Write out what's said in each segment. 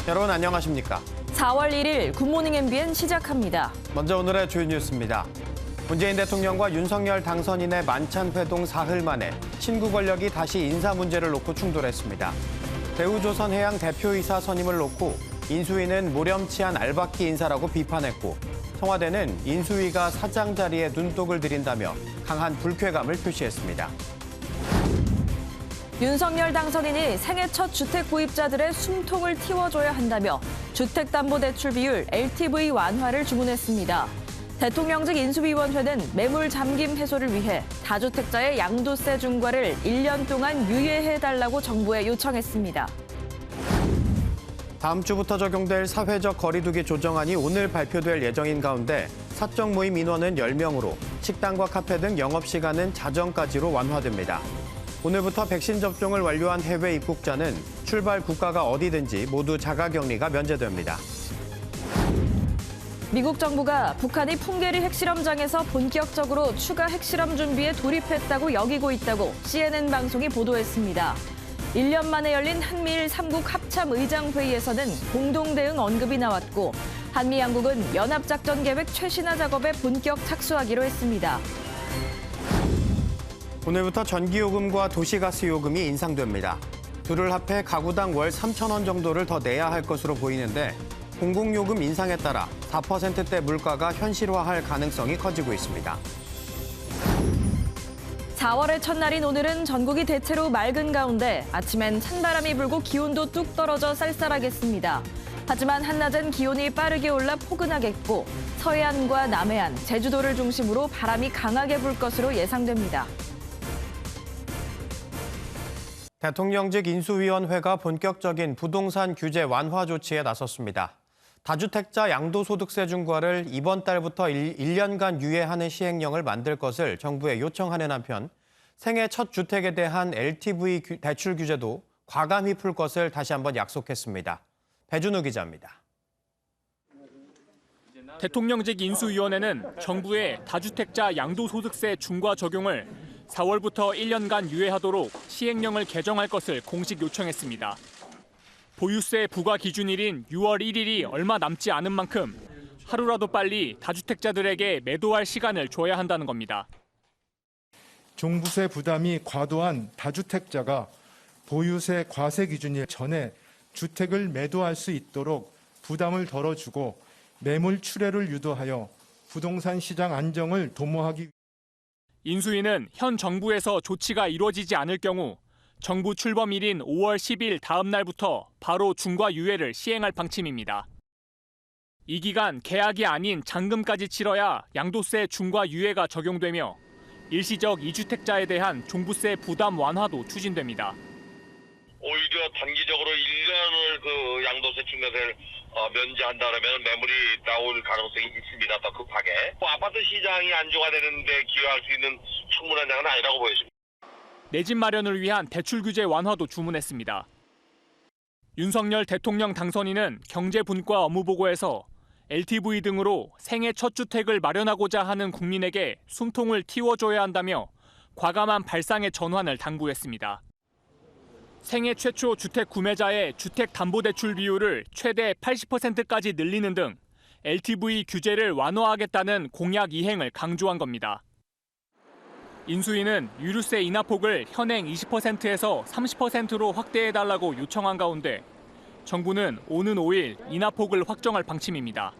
여러분 안녕하십니까? 4월 1일 굿모닝 MBN 시작합니다. 먼저 오늘의 주요 뉴스입니다. 문재인 대통령과 윤석열 당선인의 만찬 회동 사흘 만에 친구 권력이 다시 인사 문제를 놓고 충돌했습니다. 대우조선해양 대표이사 선임을 놓고 인수위는 모렴치한 알박기 인사라고 비판했고 청와대는 인수위가 사장 자리에 눈독을 들인다며 강한 불쾌감을 표시했습니다. 윤석열 당선인이 생애 첫 주택 구입자들의 숨통을 틔워줘야 한다며 주택담보대출 비율 LTV 완화를 주문했습니다. 대통령직 인수위원회는 매물 잠김 해소를 위해 다주택자의 양도세 중과를 1년 동안 유예해달라고 정부에 요청했습니다. 다음 주부터 적용될 사회적 거리두기 조정안이 오늘 발표될 예정인 가운데 사적 모임 인원은 10명으로 식당과 카페 등 영업시간은 자정까지로 완화됩니다. 오늘부터 백신 접종을 완료한 해외 입국자는 출발 국가가 어디든지 모두 자가격리가 면제됩니다. 미국 정부가 북한이 풍계리 핵실험장에서 본격적으로 추가 핵실험 준비에 돌입했다고 여기고 있다고 CNN 방송이 보도했습니다. 1년 만에 열린 한미일 3국 합참의장회의에서는 공동대응 언급이 나왔고 한미 양국은 연합작전 계획 최신화 작업에 본격 착수하기로 했습니다. 오늘부터 전기요금과 도시가스요금이 인상됩니다. 둘을 합해 가구당 월 3,000원 정도를 더 내야 할 것으로 보이는데 공공요금 인상에 따라 4%대 물가가 현실화할 가능성이 커지고 있습니다. 4월의 첫날인 오늘은 전국이 대체로 맑은 가운데 아침엔 찬바람이 불고 기온도 뚝 떨어져 쌀쌀하겠습니다. 하지만 한낮엔 기온이 빠르게 올라 포근하겠고 서해안과 남해안, 제주도를 중심으로 바람이 강하게 불 것으로 예상됩니다. 대통령직 인수위원회가 본격적인 부동산 규제 완화 조치에 나섰습니다. 다주택자 양도소득세 중과를 이번 달부터 1년간 유예하는 시행령을 만들 것을 정부에 요청하는 한편 생애 첫 주택에 대한 LTV 대출 규제도 과감히 풀 것을 다시 한번 약속했습니다. 배준우 기자입니다. 대통령직 인수위원회는 정부의 다주택자 양도소득세 중과 적용을 4월부터 1년간 유예하도록 시행령을 개정할 것을 공식 요청했습니다. 보유세 부과 기준일인 6월 1일이 얼마 남지 않은 만큼 하루라도 빨리 다주택자들에게 매도할 시간을 줘야 한다는 겁니다. 종부세 부담이 과도한 다주택자가 보유세 과세 기준일 전에 주택을 매도할 수 있도록 부담을 덜어주고 매물 출회를 유도하여 부동산 시장 안정을 도모하기 위해 인수위는 현 정부에서 조치가 이루어지지 않을 경우 정부 출범일인 5월 10일 다음 날부터 바로 중과 유예를 시행할 방침입니다. 이 기간 계약이 아닌 잔금까지 치러야 양도세 중과 유예가 적용되며 일시적 2주택자에 대한 종부세 부담 완화도 추진됩니다. 오히려 단기적으로 1년을 양도세 중과세를 면제한다면 매물이 나올 가능성이 있습니다. 더 급하게. 아파트 시장이 안정화되는데 기여할 수 있는 충분한 양은 아니라고 보여집니다. 내 집 마련을 위한 대출 규제 완화도 주문했습니다. 윤석열 대통령 당선인은 경제분과 업무보고에서 LTV 등으로 생애 첫 주택을 마련하고자 하는 국민에게 숨통을 틔워줘야 한다며 과감한 발상의 전환을 당부했습니다. 생애 최초 주택 구매자의 주택담보대출 비율을 최대 80%까지 늘리는 등 LTV 규제를 완화하겠다는 공약 이행을 강조한 겁니다. 인수위는 유류세 인하폭을 현행 20%에서 30%로 확대해달라고 요청한 가운데 정부는 오는 5일 인하폭을 확정할 방침입니다.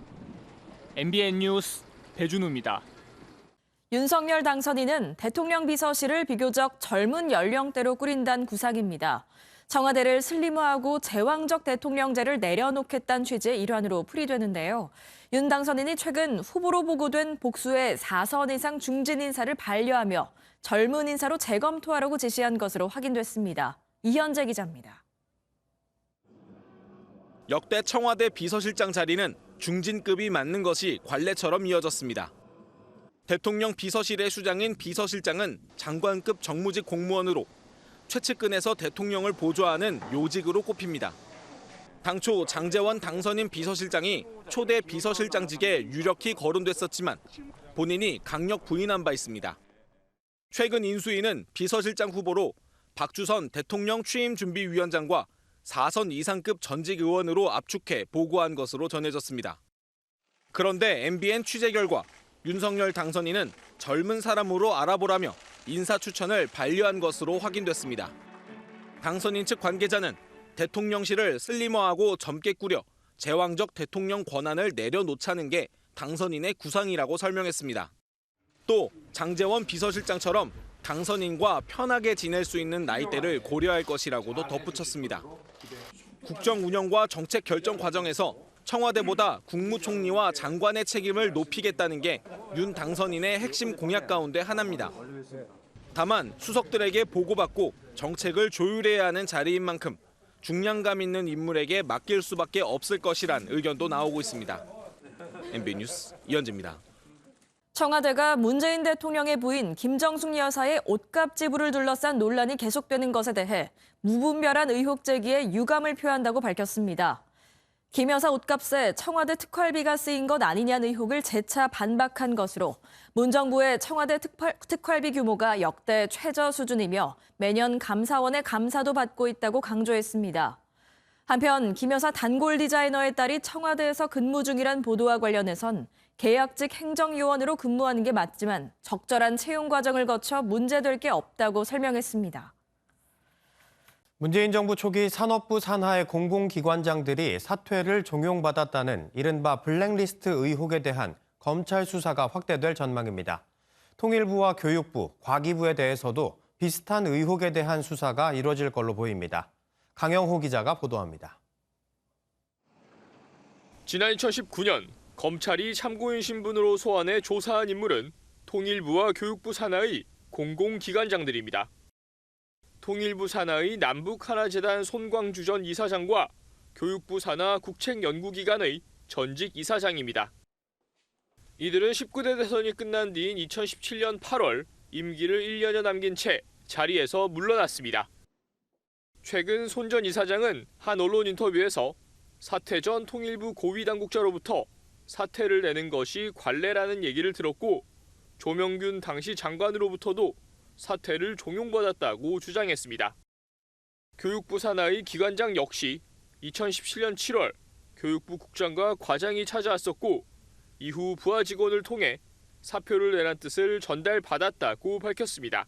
MBN 뉴스 배준우입니다. 윤석열 당선인은 대통령 비서실을 비교적 젊은 연령대로 꾸린다는 구상입니다. 청와대를 슬림화하고 제왕적 대통령제를 내려놓겠다는 취지의 일환으로 풀이되는데요. 윤 당선인이 최근 후보로 보고된 복수의 4선 이상 중진 인사를 반려하며 젊은 인사로 재검토하라고 지시한 것으로 확인됐습니다. 이현재 기자입니다. 역대 청와대 비서실장 자리는 중진급이 맡는 것이 관례처럼 이어졌습니다. 대통령 비서실의 수장인 비서실장은 장관급 정무직 공무원으로 최측근에서 대통령을 보좌하는 요직으로 꼽힙니다. 당초 장제원 당선인 비서실장이 초대 비서실장직에 유력히 거론됐었지만 본인이 강력 부인한 바 있습니다. 최근 인수위는 비서실장 후보로 박주선 대통령 취임준비위원장과 4선 이상급 전직 의원으로 압축해 보고한 것으로 전해졌습니다. 그런데 MBN 취재 결과 윤석열 당선인은 젊은 사람으로 알아보라며 인사 추천을 반려한 것으로 확인됐습니다. 당선인 측 관계자는 대통령실을 슬리머하고 젊게 꾸려 제왕적 대통령 권한을 내려놓자는 게 당선인의 구상이라고 설명했습니다. 또 장제원 비서실장처럼 당선인과 편하게 지낼 수 있는 나이대를 고려할 것이라고도 덧붙였습니다. 국정 운영과 정책 결정 과정에서 청와대보다 국무총리와 장관의 책임을 높이겠다는 게 윤 당선인의 핵심 공약 가운데 하나입니다. 다만 수석들에게 보고받고 정책을 조율해야 하는 자리인 만큼 중량감 있는 인물에게 맡길 수밖에 없을 것이란 의견도 나오고 있습니다. MBN 뉴스 이현재입니다. 청와대가 문재인 대통령의 부인 김정숙 여사의 옷값 지불을 둘러싼 논란이 계속되는 것에 대해 무분별한 의혹 제기에 유감을 표한다고 밝혔습니다. 김 여사 옷값에 청와대 특활비가 쓰인 것 아니냐는 의혹을 재차 반박한 것으로 문 정부의 청와대 특활비 규모가 역대 최저 수준이며 매년 감사원의 감사도 받고 있다고 강조했습니다. 한편 김 여사 단골 디자이너의 딸이 청와대에서 근무 중이란 보도와 관련해선 계약직 행정요원으로 근무하는 게 맞지만 적절한 채용 과정을 거쳐 문제될 게 없다고 설명했습니다. 문재인 정부 초기 산업부 산하의 공공기관장들이 사퇴를 종용받았다는 이른바 블랙리스트 의혹에 대한 검찰 수사가 확대될 전망입니다. 통일부와 교육부, 과기부에 대해서도 비슷한 의혹에 대한 수사가 이뤄질 걸로 보입니다. 강영호 기자가 보도합니다. 지난 2019년 검찰이 참고인 신분으로 소환해 조사한 인물은 통일부와 교육부 산하의 공공기관장들입니다. 통일부 산하의 남북하나재단 손광주 전 이사장과 교육부 산하 국책연구기관의 전직 이사장입니다. 이들은 19대 대선이 끝난 뒤인 2017년 8월 임기를 1년여 남긴 채 자리에서 물러났습니다. 최근 손 전 이사장은 한 언론 인터뷰에서 사퇴 전 통일부 고위 당국자로부터 사퇴를 내는 것이 관례라는 얘기를 들었고 조명균 당시 장관으로부터도 사퇴를 종용받았다고 주장했습니다. 교육부 산하의 기관장 역시 2017년 7월 교육부 국장과 과장이 찾아왔었고 이후 부하 직원을 통해 사표를 내란 뜻을 전달받았다고 밝혔습니다.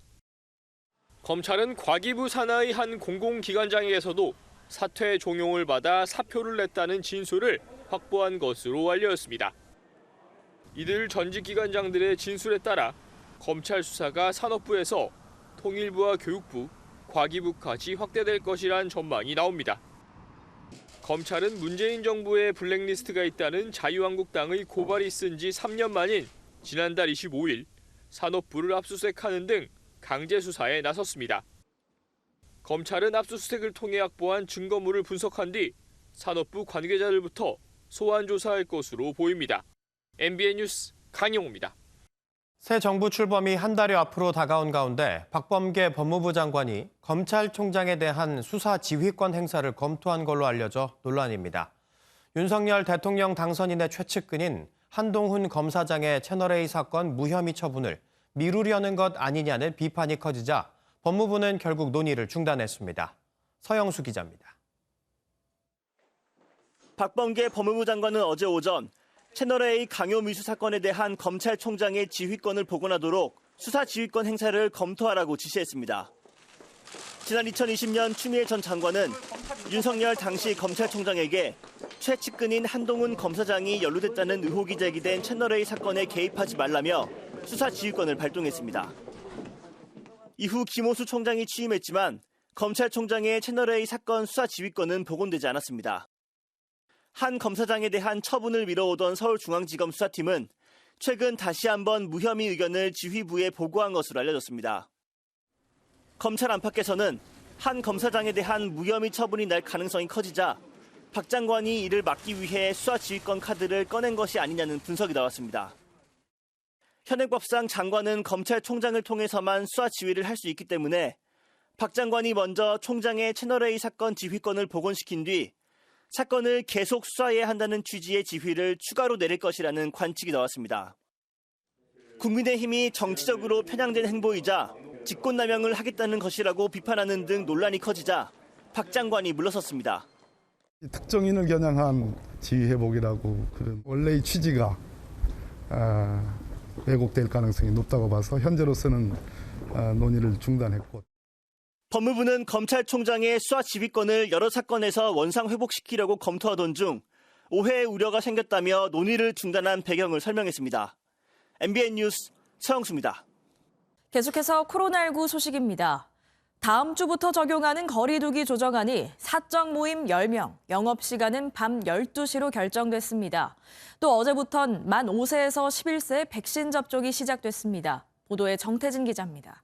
검찰은 과기부 산하의 한 공공기관장에게서도 사퇴 종용을 받아 사표를 냈다는 진술을 확보한 것으로 알려졌습니다. 이들 전직 기관장들의 진술에 따라 검찰 수사가 산업부에서 통일부와 교육부, 과기부까지 확대될 것이란 전망이 나옵니다. 검찰은 문재인 정부의 블랙리스트가 있다는 자유한국당의 고발이 쓴 지 3년 만인 지난달 25일 산업부를 압수수색하는 등 강제 수사에 나섰습니다. 검찰은 압수수색을 통해 확보한 증거물을 분석한 뒤 산업부 관계자들부터 소환 조사할 것으로 보입니다. MBN 뉴스 강영호입니다. 새 정부 출범이 한 달여 앞으로 다가온 가운데 박범계 법무부 장관이 검찰총장에 대한 수사 지휘권 행사를 검토한 걸로 알려져 논란입니다. 윤석열 대통령 당선인의 최측근인 한동훈 검사장의 채널A 사건 무혐의 처분을 미루려는 것 아니냐는 비판이 커지자 법무부는 결국 논의를 중단했습니다. 서영수 기자입니다. 박범계 법무부 장관은 어제 오전 채널A 강요 미수 사건에 대한 검찰총장의 지휘권을 복원하도록 수사 지휘권 행사를 검토하라고 지시했습니다. 지난 2020년 추미애 전 장관은 윤석열 당시 검찰총장에게 최측근인 한동훈 검사장이 연루됐다는 의혹이 제기된 채널A 사건에 개입하지 말라며 수사 지휘권을 발동했습니다. 이후 김호수 총장이 취임했지만 검찰총장의 채널A 사건 수사 지휘권은 복원되지 않았습니다. 한 검사장에 대한 처분을 미뤄오던 서울중앙지검 수사팀은 최근 다시 한번 무혐의 의견을 지휘부에 보고한 것으로 알려졌습니다. 검찰 안팎에서는 한 검사장에 대한 무혐의 처분이 날 가능성이 커지자 박 장관이 이를 막기 위해 수사 지휘권 카드를 꺼낸 것이 아니냐는 분석이 나왔습니다. 현행법상 장관은 검찰총장을 통해서만 수사 지휘를 할 수 있기 때문에 박 장관이 먼저 총장의 채널A 사건 지휘권을 복원시킨 뒤 사건을 계속 수사해야 한다는 취지의 지휘를 추가로 내릴 것이라는 관측이 나왔습니다. 국민의힘이 정치적으로 편향된 행보이자 직권남용을 하겠다는 것이라고 비판하는 등 논란이 커지자 박 장관이 물러섰습니다. 특정인을 겨냥한 지위 회복이라고 그런 원래의 취지가 왜곡될 가능성이 높다고 봐서 현재로서는 논의를 중단했고. 법무부는 검찰총장의 수사 지휘권을 여러 사건에서 원상 회복시키려고 검토하던 중 오해의 우려가 생겼다며 논의를 중단한 배경을 설명했습니다. MBN 뉴스 서영수입니다. 계속해서 코로나19 소식입니다. 다음 주부터 적용하는 거리두기 조정안이 사적 모임 10명, 영업시간은 밤 12시로 결정됐습니다. 또 어제부턴 만 5세에서 11세 백신 접종이 시작됐습니다. 보도에 정태진 기자입니다.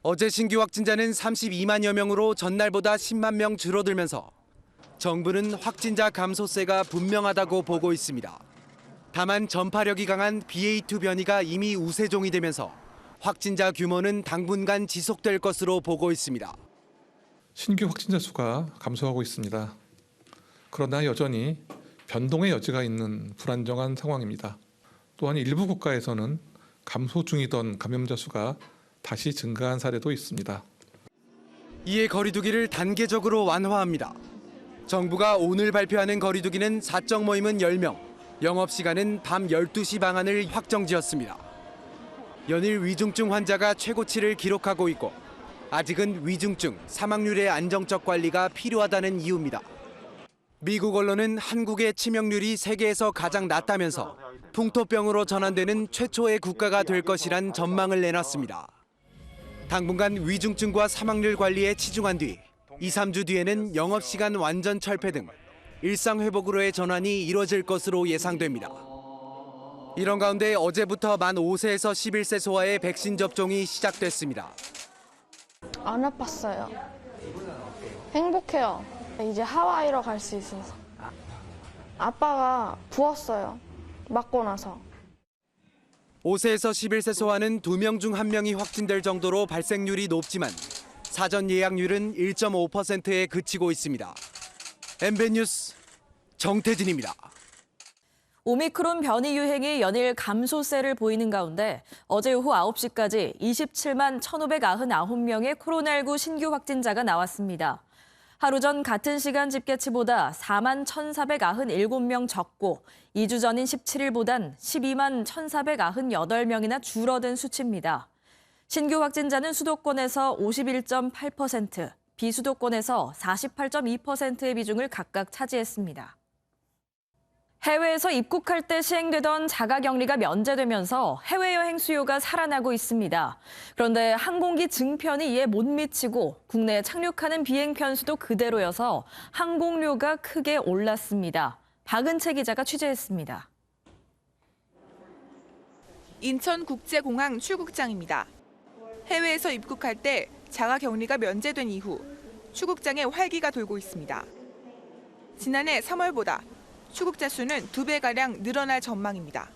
어제 신규 확진자는 32만여 명으로 전날보다 10만 명 줄어들면서 정부는 확진자 감소세가 분명하다고 보고 있습니다. 다만 전파력이 강한 BA2 변이가 이미 우세종이 되면서 확진자 규모는 당분간 지속될 것으로 보고 있습니다. 신규 확진자 수가 감소하고 있습니다. 그러나 여전히 변동의 여지가 있는 불안정한 상황입니다. 또한 일부 국가에서는 감소 중이던 감염자 수가 다시 증가한 사례도 있습니다. 이에 거리두기를 단계적으로 완화합니다. 정부가 오늘 발표하는 거리두기는 사적 모임은 10명, 영업시간은 밤 12시 방안을 확정지었습니다. 연일 위중증 환자가 최고치를 기록하고 있고 아직은 위중증, 사망률의 안정적 관리가 필요하다는 이유입니다. 미국 언론은 한국의 치명률이 세계에서 가장 낮다면서 풍토병으로 전환되는 최초의 국가가 될 것이란 전망을 내놨습니다. 당분간 위중증과 사망률 관리에 치중한 뒤 2, 3주 뒤에는 영업시간 완전 철폐 등 일상 회복으로의 전환이 이뤄질 것으로 예상됩니다. 이런 가운데 어제부터 만 5세에서 11세 소아의 백신 접종이 시작됐습니다. 안 아팠어요. 행복해요. 이제 하와이로 갈 수 있어서. 아빠가 부었어요. 맞고 나서. 5세에서 11세 소아는 2명 중 1명이 확진될 정도로 발생률이 높지만 사전 예약률은 1.5%에 그치고 있습니다. MBN 뉴스 정태진입니다. 오미크론 변이 유행이 연일 감소세를 보이는 가운데 어제 오후 9시까지 27만 1,599명의 코로나19 신규 확진자가 나왔습니다. 하루 전 같은 시간 집계치보다 4만 1,497명 적고 2주 전인 17일보단 12만 1,498명이나 줄어든 수치입니다. 신규 확진자는 수도권에서 51.8%, 비수도권에서 48.2%의 비중을 각각 차지했습니다. 해외에서 입국할 때 시행되던 자가격리가 면제되면서 해외여행 수요가 살아나고 있습니다. 그런데 항공기 증편이 이에 못 미치고 국내에 착륙하는 비행 편수도 그대로여서 항공료가 크게 올랐습니다. 박은채 기자가 취재했습니다. 인천국제공항 출국장입니다. 해외에서 입국할 때 자가격리가 면제된 이후 출국장에 활기가 돌고 있습니다. 지난해 3월보다 출국자 수는 2배가량 늘어날 전망입니다.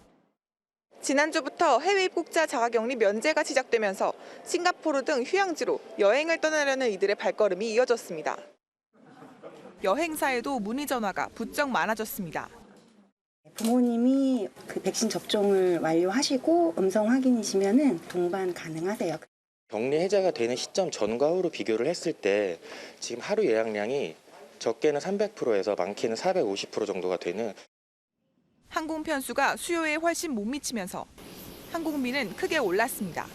지난주부터 해외 입국자 자가격리 면제가 시작되면서 싱가포르 등 휴양지로 여행을 떠나려는 이들의 발걸음이 이어졌습니다. 여행사에도 문의 전화가 부쩍 많아졌습니다. 부모님이 그 백신 접종을 완료하시고 음성 확인이시면은 동반 가능하세요. 격리 해제가 되는 시점 전과 후로 비교를 했을 때 지금 하루 예약량이 적게는 300%에서 많게는 450% 정도가 되는. 항공 편수가 수요에 훨씬 못 미치면서 항공비는 크게 올랐습니다.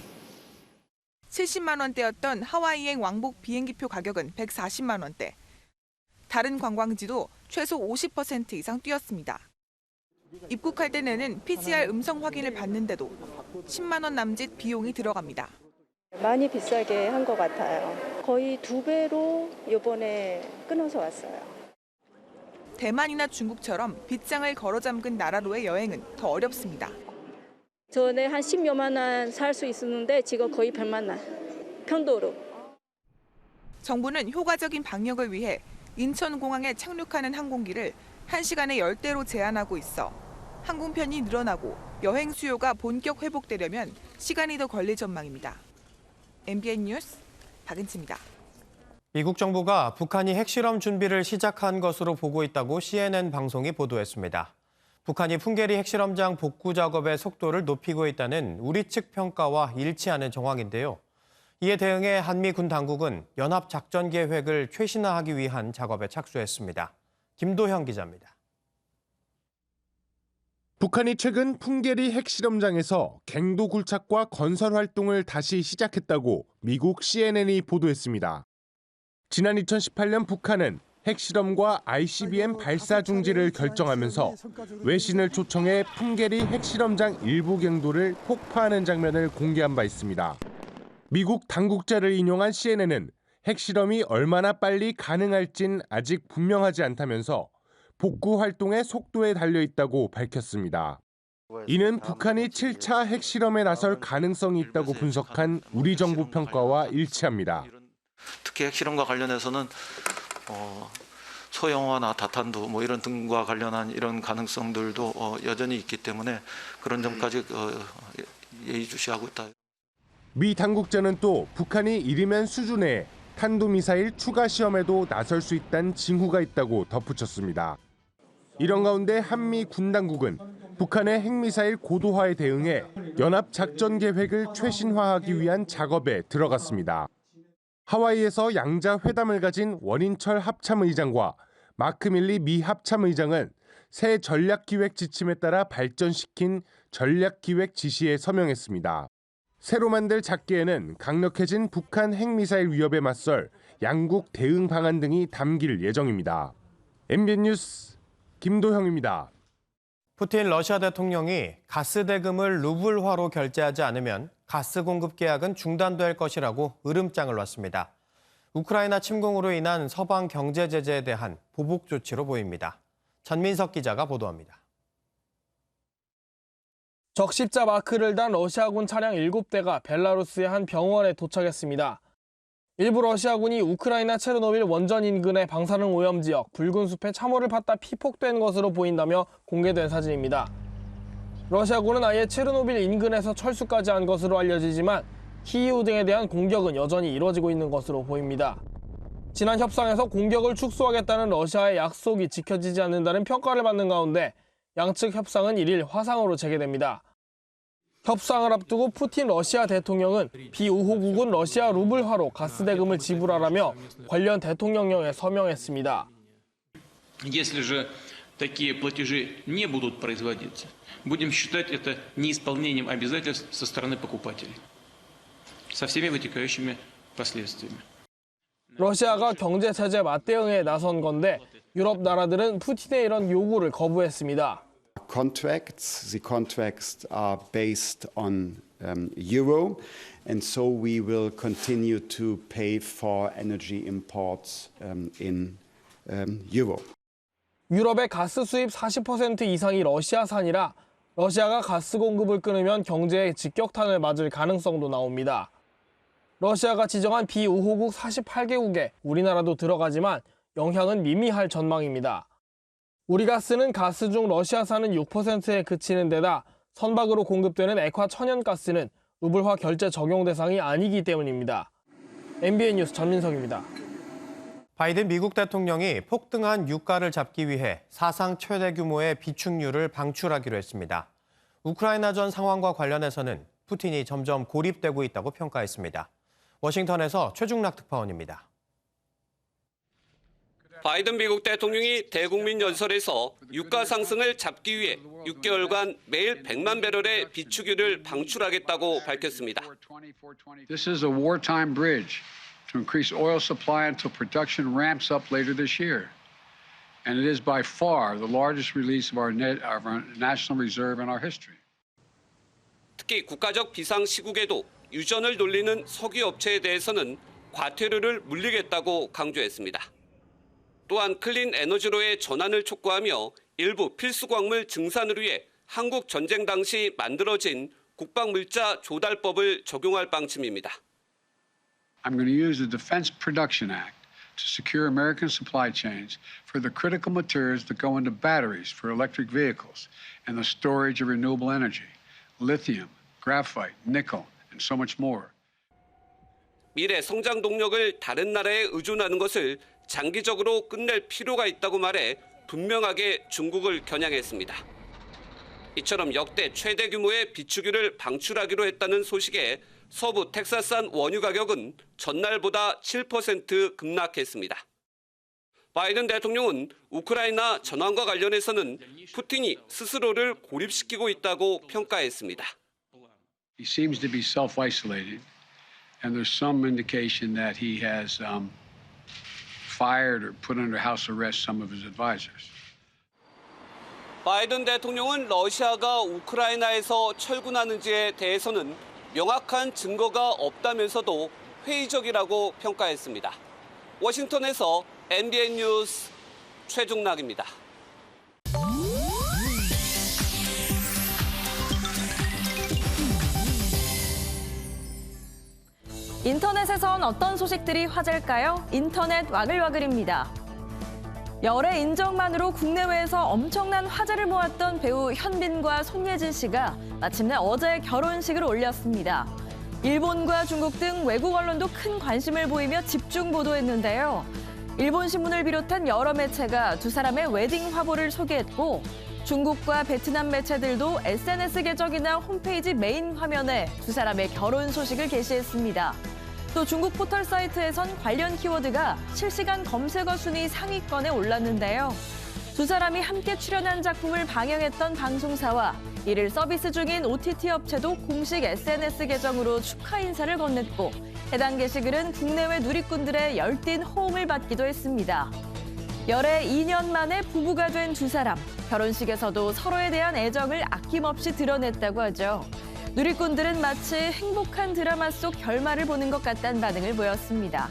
70만 원대였던 하와이행 왕복 비행기표 가격은 140만 원대. 다른 관광지도 최소 50% 이상 뛰었습니다. 입국할 때 내는 PCR 음성 확인을 받는데도 10만 원 남짓 비용이 들어갑니다. 많이 비싸게 한 것 같아요. 거의 2배로 이번에 끊어서 왔어요. 대만이나 중국처럼 빗장을 걸어 잠근 나라로의 여행은 더 어렵습니다. 전에 한 10여만 원 살 수 있었는데 지금 거의 100만 원. 편도로. 정부는 효과적인 방역을 위해 인천공항에 착륙하는 항공기를 1시간에 10대로 제한하고 있어 항공편이 늘어나고 여행 수요가 본격 회복되려면 시간이 더 걸릴 전망입니다. MBN 뉴스 박은치입니다. 미국 정부가 북한이 핵실험 준비를 시작한 것으로 보고 있다고 CNN 방송이 보도했습니다. 북한이 풍계리 핵실험장 복구 작업의 속도를 높이고 있다는 우리 측 평가와 일치하는 정황인데요. 이에 대응해 한미 군 당국은 연합 작전 계획을 최신화하기 위한 작업에 착수했습니다. 김도형 기자입니다. 북한이 최근 풍계리 핵실험장에서 갱도 굴착과 건설 활동을 다시 시작했다고 미국 CNN이 보도했습니다. 지난 2018년 북한은 핵실험과 ICBM 발사 중지를 결정하면서 외신을 초청해 풍계리 핵실험장 일부 갱도를 폭파하는 장면을 공개한 바 있습니다. 미국 당국자를 인용한 CNN은 핵실험이 얼마나 빨리 가능할진 아직 분명하지 않다면서 복구 활동의 속도에 달려있다고 밝혔습니다. 이는 북한이 7차 핵실험에 나설 가능성이 있다고 분석한 우리 정부 평가와 일치합니다. 특히 핵실험과 관련해서는 소형화나 다탄두 이런 등과 관련한 이런 가능성들도 여전히 있기 때문에 그런 점까지 예의주시하고 있다. 미 당국자는 또 북한이 이르면 수준의 탄도미사일 추가 시험에도 나설 수 있다는 징후가 있다고 덧붙였습니다. 이런 가운데 한미 군 당국은 북한의 핵미사일 고도화에 대응해 연합 작전 계획을 최신화하기 위한 작업에 들어갔습니다. 하와이에서 양자 회담을 가진 원인철 합참의장과 마크 밀리 미 합참의장은 새 전략기획 지침에 따라 발전시킨 전략기획 지시에 서명했습니다. 새로 만들 작계에는 강력해진 북한 핵미사일 위협에 맞설 양국 대응 방안 등이 담길 예정입니다. MBN 뉴스 김도형입니다. 푸틴 러시아 대통령이 가스 대금을 루블화로 결제하지 않으면 가스 공급 계약은 중단될 것이라고 으름장을 놨습니다. 우크라이나 침공으로 인한 서방 경제 제재에 대한 보복 조치로 보입니다. 전민석 기자가 보도합니다. 적십자 마크를 단 러시아군 차량 7대가 벨라루스의 한 병원에 도착했습니다. 일부 러시아군이 우크라이나 체르노빌 원전 인근의 방사능 오염 지역 붉은 숲에 참호를 팠다 피폭된 것으로 보인다며 공개된 사진입니다. 러시아군은 아예 체르노빌 인근에서 철수까지 한 것으로 알려지지만 키이우 등에 대한 공격은 여전히 이뤄지고 있는 것으로 보입니다. 지난 협상에서 공격을 축소하겠다는 러시아의 약속이 지켜지지 않는다는 평가를 받는 가운데 양측 협상은 1일 화상으로 재개됩니다. 협상을 앞두고 푸틴 러시아 대통령은 비우호국은 러시아 루블화로 가스 대금을 지불하라며 관련 대통령령에 서명했습니다. Если же такие платежи не будут производиться, будем считать это неисполнением обязательств со стороны покупателей, со всеми вытекающими последствиями. 러시아가 경제 제재 맞대응에 나선 건데 유럽 나라들은 푸틴의 이런 요구를 거부했습니다. The contracts are based on euro, and so we will continue to pay for energy imports in euro. 유럽의 가스 수입 40% 이상이 러시아산이라 러시아가 가스 공급을 끊으면 경제에 직격탄을 맞을 가능성도 나옵니다. 러시아가 지정한 비우호국 48개국에 우리나라도 들어가지만 영향은 미미할 전망입니다. 우리가스는 가스 중 러시아산은 6%에 그치는 데다 선박으로 공급되는 액화 천연가스는 루블화 결제 적용 대상이 아니기 때문입니다. MBN 뉴스 전민석입니다. 바이든 미국 대통령이 폭등한 유가를 잡기 위해 사상 최대 규모의 비축유를 방출하기로 했습니다. 우크라이나전 상황과 관련해서는 푸틴이 점점 고립되고 있다고 평가했습니다. 워싱턴에서 최중락 특파원입니다. 바이든 미국 대통령이 대국민 연설에서 유가 상승을 잡기 위해 6개월간 매일 100만 배럴의 비축유를 방출하겠다고 밝혔습니다. This is a wartime bridge to increase oil supply until production ramps up later this year. And it is by far the largest release of our national reserve in our history. 특히 국가적 비상 시국에도 유전을 돌리는 석유 업체에 대해서는 과태료를 물리겠다고 강조했습니다. 또한 클린 에너지로의 전환을 촉구하며 일부 필수 광물 증산을 위해 한국 전쟁 당시 만들어진 국방물자 조달법을 적용할 방침입니다. I'm going to use the Defense Production Act to secure American supply chains for the critical materials that go into batteries for electric vehicles and the storage of renewable energy, lithium, graphite, nickel, and so much more. 미래 성장 동력을 다른 나라에 의존하는 것을 장기적으로 끝낼 필요가 있다고 말해 분명하게 중국을 겨냥했습니다. 이처럼 역대 최대 규모의 비축유를 방출하기로 했다는 소식에 서부 텍사스산 원유 가격은 전날보다 7% 급락했습니다. 바이든 대통령은 우크라이나 전황과 관련해서는 푸틴이 스스로를 고립시키고 있다고 평가했습니다. He seems to be self-isolated, and there's some indication that he has fired or put under house arrest some of his advisors. 바이든 대통령은 러시아가 우크라이나에서 철군하는지에 대해서는 명확한 증거가 없다면서도 회의적이라고 평가했습니다. 워싱턴에서 MBN 뉴스 최중락입니다. 인터넷에선 어떤 소식들이 화제일까요? 인터넷 와글와글입니다. 열애 인정만으로 국내외에서 엄청난 화제를 모았던 배우 현빈과 손예진 씨가 마침내 어제 결혼식을 올렸습니다. 일본과 중국 등 외국 언론도 큰 관심을 보이며 집중 보도했는데요. 일본 신문을 비롯한 여러 매체가 두 사람의 웨딩 화보를 소개했고 중국과 베트남 매체들도 SNS 계정이나 홈페이지 메인 화면에 두 사람의 결혼 소식을 게시했습니다. 또 중국 포털 사이트에선 관련 키워드가 실시간 검색어 순위 상위권에 올랐는데요. 두 사람이 함께 출연한 작품을 방영했던 방송사와 이를 서비스 중인 OTT 업체도 공식 SNS 계정으로 축하 인사를 건넸고 해당 게시글은 국내외 누리꾼들의 열띤 호응을 받기도 했습니다. 열애 2년 만에 부부가 된 두 사람, 결혼식에서도 서로에 대한 애정을 아낌없이 드러냈다고 하죠. 누리꾼들은 마치 행복한 드라마 속 결말을 보는 것 같다는 반응을 보였습니다.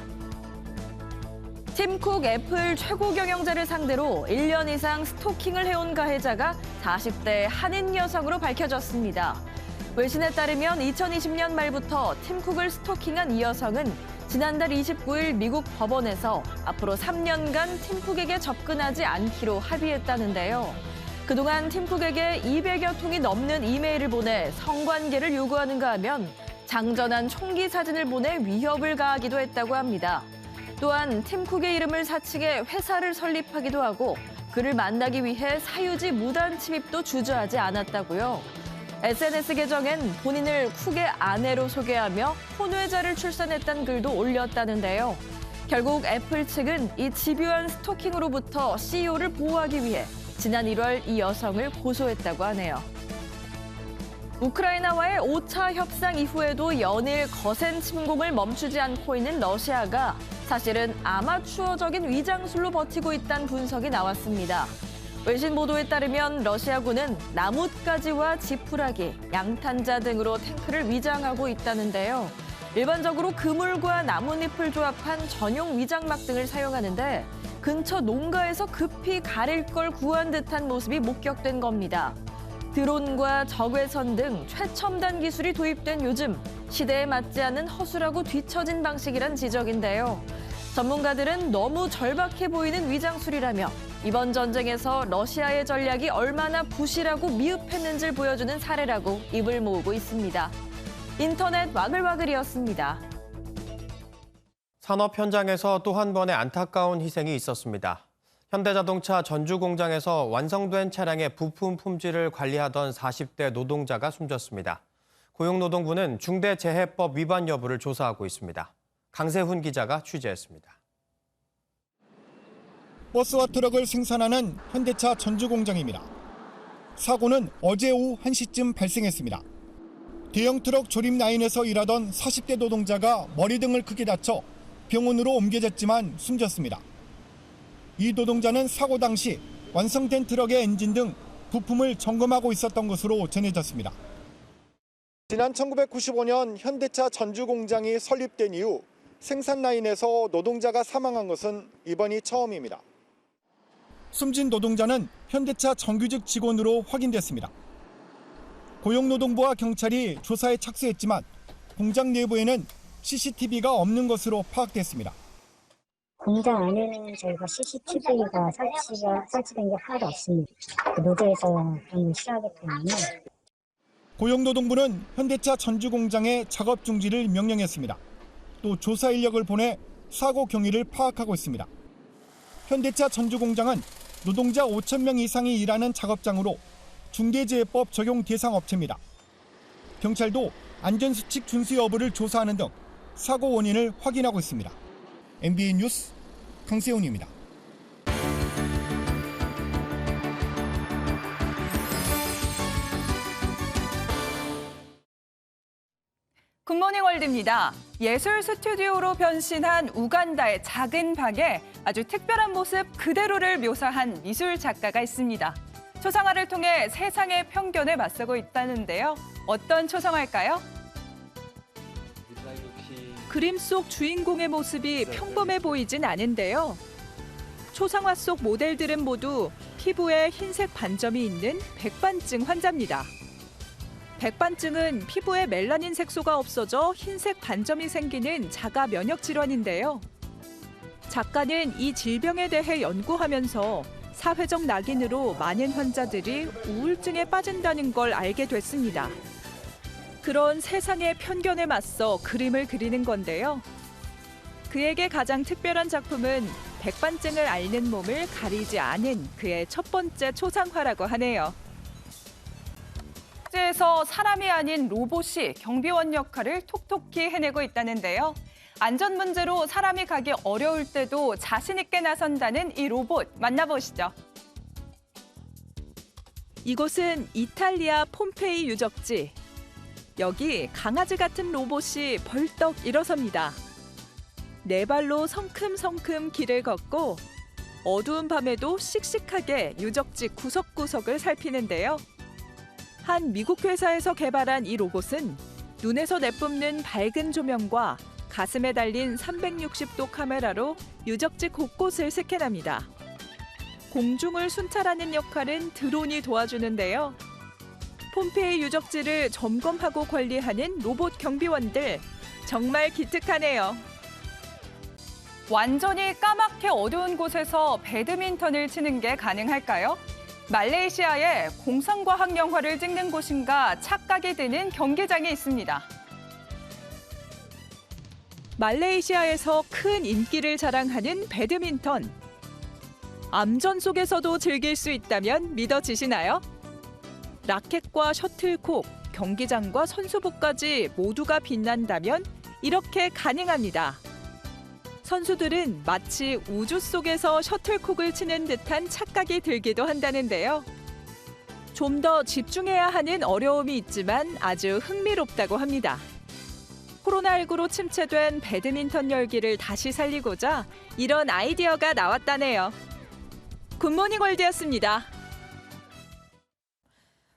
팀쿡 애플 최고 경영자를 상대로 1년 이상 스토킹을 해온 가해자가 40대 한인 여성으로 밝혀졌습니다. 외신에 따르면 2020년 말부터 팀쿡을 스토킹한 이 여성은 지난달 29일 미국 법원에서 앞으로 3년간 팀쿡에게 접근하지 않기로 합의했다는데요. 그동안 팀쿡에게 200여 통이 넘는 이메일을 보내 성관계를 요구하는가 하면 장전한 총기 사진을 보내 위협을 가하기도 했다고 합니다. 또한 팀쿡의 이름을 사칭해 회사를 설립하기도 하고 그를 만나기 위해 사유지 무단 침입도 주저하지 않았다고요. SNS 계정엔 본인을 쿡의 아내로 소개하며 혼외자를 출산했다는 글도 올렸다는데요. 결국 애플 측은 이 집요한 스토킹으로부터 CEO를 보호하기 위해 지난 1월 이 여성을 고소했다고 하네요. 우크라이나와의 5차 협상 이후에도 연일 거센 침공을 멈추지 않고 있는 러시아가 사실은 아마추어적인 위장술로 버티고 있다는 분석이 나왔습니다. 외신 보도에 따르면 러시아군은 나뭇가지와 지푸라기, 양탄자 등으로 탱크를 위장하고 있다는데요. 일반적으로 그물과 나뭇잎을 조합한 전용 위장막 등을 사용하는데 근처 농가에서 급히 가릴 걸 구한 듯한 모습이 목격된 겁니다. 드론과 적외선 등 최첨단 기술이 도입된 요즘 시대에 맞지 않는 허술하고 뒤처진 방식이란 지적인데요. 전문가들은 너무 절박해 보이는 위장술이라며 이번 전쟁에서 러시아의 전략이 얼마나 부실하고 미흡했는지를 보여주는 사례라고 입을 모으고 있습니다. 인터넷 와글와글이었습니다. 산업 현장에서 또 한 번의 안타까운 희생이 있었습니다. 현대자동차 전주 공장에서 완성된 차량의 부품 품질을 관리하던 40대 노동자가 숨졌습니다. 고용노동부는 중대재해법 위반 여부를 조사하고 있습니다. 강세훈 기자가 취재했습니다. 버스와 트럭을 생산하는 현대차 전주 공장입니다. 사고는 어제 오후 1시쯤 발생했습니다. 대형 트럭 조립 라인에서 일하던 40대 노동자가 머리 등을 크게 다쳐 병원으로 옮겨졌지만 숨졌습니다. 이 노동자는 사고 당시 완성된 트럭의 엔진 등 부품을 점검하고 있었던 것으로 전해졌습니다. 지난 1995년 현대차 전주 공장이 설립된 이후 생산 라인에서 노동자가 사망한 것은 이번이 처음입니다. 숨진 노동자는 현대차 정규직 직원으로 확인됐습니다. 고용노동부와 경찰이 조사에 착수했지만 공장 내부에는 CCTV가 없는 것으로 파악됐습니다. 공장 안에는 저희가 CCTV가 설치된 게 하나도 없습니다. 노조에서 그런 걸 싫어하기 때문에. 고용노동부는 현대차 전주 공장의 작업 중지를 명령했습니다. 또 조사 인력을 보내 사고 경위를 파악하고 있습니다. 현대차 전주 공장은 노동자 5,000명 이상이 일하는 작업장으로 중대재해법 적용 대상 업체입니다. 경찰도 안전수칙 준수 여부를 조사하는 등 사고 원인을 확인하고 있습니다. MBN 뉴스 강세훈입니다. 굿모닝 월드입니다. 예술 스튜디오로 변신한 우간다의 작은 방에 아주 특별한 모습 그대로를 묘사한 미술 작가가 있습니다. 초상화를 통해 세상의 편견에 맞서고 있다는데요. 어떤 초상화일까요? 그림 속 주인공의 모습이 평범해 보이진 않은데요. 초상화 속 모델들은 모두 피부에 흰색 반점이 있는 백반증 환자입니다. 백반증은 피부에 멜라닌 색소가 없어져 흰색 반점이 생기는 자가 면역 질환인데요. 작가는 이 질병에 대해 연구하면서 사회적 낙인으로 많은 환자들이 우울증에 빠진다는 걸 알게 됐습니다. 그런 세상의 편견에 맞서 그림을 그리는 건데요. 그에게 가장 특별한 작품은 백반증을 앓는 몸을 가리지 않은 그의 첫 번째 초상화라고 하네요. 에서 사람이 아닌 로봇이 경비원 역할을 톡톡히 해내고 있다는데요. 안전 문제로 사람이 가기 어려울 때도 자신 있게 나선다는 이 로봇 만나보시죠. 이곳은 이탈리아 폼페이 유적지. 여기 강아지 같은 로봇이 벌떡 일어섭니다. 네 발로 성큼성큼 길을 걷고 어두운 밤에도 씩씩하게 유적지 구석구석을 살피는데요. 한 미국 회사에서 개발한 이 로봇은 눈에서 내뿜는 밝은 조명과 가슴에 달린 360도 카메라로 유적지 곳곳을 스캔합니다. 공중을 순찰하는 역할은 드론이 도와주는데요. 폼페이 유적지를 점검하고 관리하는 로봇 경비원들, 정말 기특하네요. 완전히 까맣게 어두운 곳에서 배드민턴을 치는 게 가능할까요? 말레이시아에 공상과학 영화를 찍는 곳인가 착각이 드는 경기장이 있습니다. 말레이시아에서 큰 인기를 자랑하는 배드민턴. 암전 속에서도 즐길 수 있다면 믿어지시나요? 라켓과 셔틀콕, 경기장과 선수복까지 모두가 빛난다면 이렇게 가능합니다. 선수들은 마치 우주 속에서 셔틀콕을 치는 듯한 착각이 들기도 한다는데요. 좀 더 집중해야 하는 어려움이 있지만 아주 흥미롭다고 합니다. 코로나19로 침체된 배드민턴 열기를 다시 살리고자 이런 아이디어가 나왔다네요. 굿모닝 월드였습니다.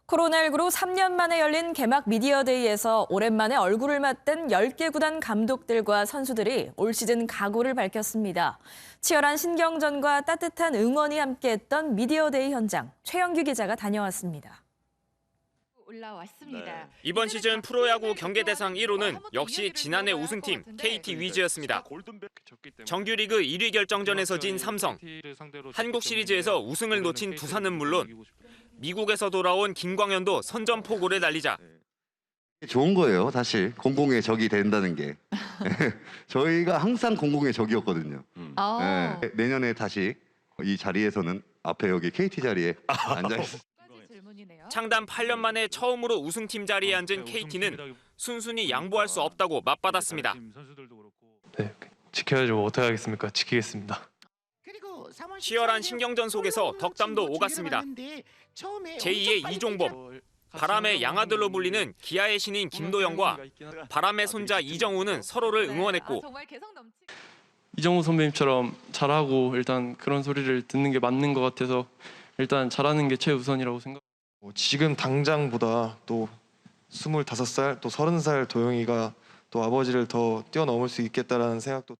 코로나19로 3년 만에 열린 개막 미디어데이에서 오랜만에 얼굴을 맞댄 10개 구단 감독들과 선수들이 올 시즌 각오를 밝혔습니다. 치열한 신경전과 따뜻한 응원이 함께했던 미디어데이 현장, 최영규 기자가 다녀왔습니다. 네. 이번 시즌 프로야구 경계대상 1호는 역시 지난해 우승팀 KT 위즈였습니다. 정규리그 1위 결정전에서 진 삼성, 한국 시리즈에서 우승을 놓친 두산은 물론 미국에서 돌아온 김광현도 선전포고를 날리자 좋은 거예요, 사실. 공공의 적이 된다는 게. 저희가 항상 공공의 적이었거든요. 네. 내년에 다시 이 자리에서는 앞에 여기 KT 자리에 앉아있습니다. 창단 8년 만에 처음으로 우승팀 자리에 앉은 KT는 순순히 양보할 수 없다고 맞받았습니다. 네, 지켜야죠. 어떻게 하겠습니까? 지키겠습니다. 치열한 신경전 속에서 덕담도 오갔습니다. 제2의 이종범, 바람의 양아들로 불리는 기아의 신인 김도영과 바람의 손자 이정우는 서로를 응원했고 이정우 선배님처럼 잘하고 일단 그런 소리를 듣는 게 맞는 것 같아서 일단 잘하는 게 최우선이라고 생각합니다. 지금 당장보다 또 25살, 또 30살 도영이가 또 아버지를 더 뛰어넘을 수 있겠다라는 생각도.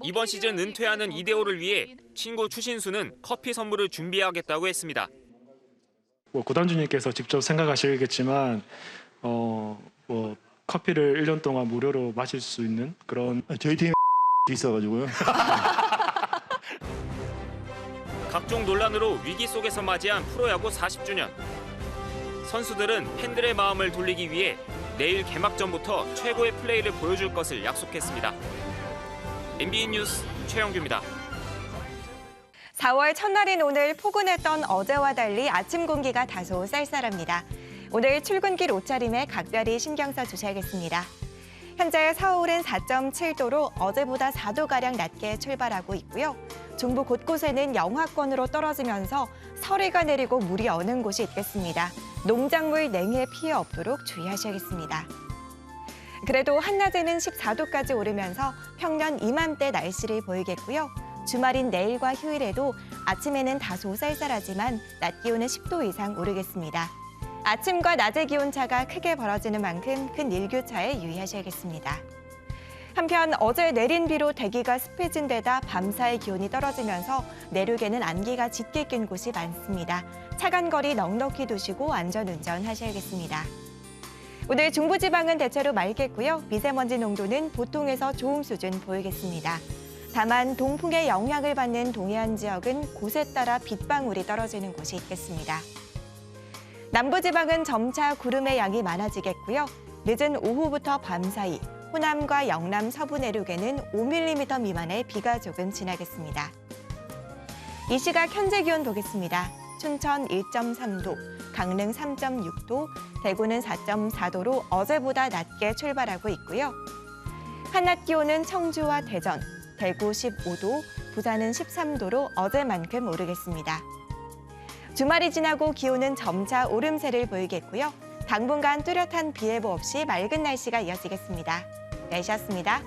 이번 시즌 은퇴하는 이대호를 위해 친구 추신수는 커피 선물을 준비하겠다고 했습니다. 구단주님께서 직접 생각하시겠지만 커피를 1년 동안 무료로 마실 수 있는 그런 저희 팀에 있어가지고요. 각종 논란으로 위기 속에서 맞이한 프로야구 40주년. 선수들은 팬들의 마음을 돌리기 위해 내일 개막전부터 최고의 플레이를 보여줄 것을 약속했습니다. MBN 뉴스 최영규입니다. 4월 첫날인 오늘 포근했던 어제와 달리 아침 공기가 다소 쌀쌀합니다. 오늘 출근길 옷차림에 각별히 신경 써 주셔야겠습니다. 현재 서울은 4.7도로 어제보다 4도가량 낮게 출발하고 있고요. 중부 곳곳에는 영하권으로 떨어지면서 서리가 내리고 물이 어는 곳이 있겠습니다. 농작물 냉해 피해 없도록 주의하셔야겠습니다. 그래도 한낮에는 14도까지 오르면서 평년 이맘때 날씨를 보이겠고요. 주말인 내일과 휴일에도 아침에는 다소 쌀쌀하지만 낮 기온은 10도 이상 오르겠습니다. 아침과 낮의 기온차가 크게 벌어지는 만큼 큰 일교차에 유의하셔야겠습니다. 한편 어제 내린 비로 대기가 습해진 데다 밤사이 기온이 떨어지면서 내륙에는 안개가 짙게 낀 곳이 많습니다. 차간 거리 넉넉히 두시고 안전운전 하셔야겠습니다. 오늘 중부지방은 대체로 맑겠고요. 미세먼지 농도는 보통에서 좋음 수준 보이겠습니다. 다만 동풍의 영향을 받는 동해안 지역은 곳에 따라 빗방울이 떨어지는 곳이 있겠습니다. 남부지방은 점차 구름의 양이 많아지겠고요. 늦은 오후부터 밤 사이 호남과 영남 서부 내륙에는 5mm 미만의 비가 조금 지나겠습니다. 이 시각 현재 기온 보겠습니다. 춘천 1.3도, 강릉 3.6도, 대구는 4.4도로 어제보다 낮게 출발하고 있고요. 한낮 기온은 청주와 대전, 대구 15도, 부산은 13도로 어제만큼 오르겠습니다. 주말이 지나고 기온은 점차 오름세를 보이겠고요. 당분간 뚜렷한 비 예보 없이 맑은 날씨가 이어지겠습니다. 날씨였습니다.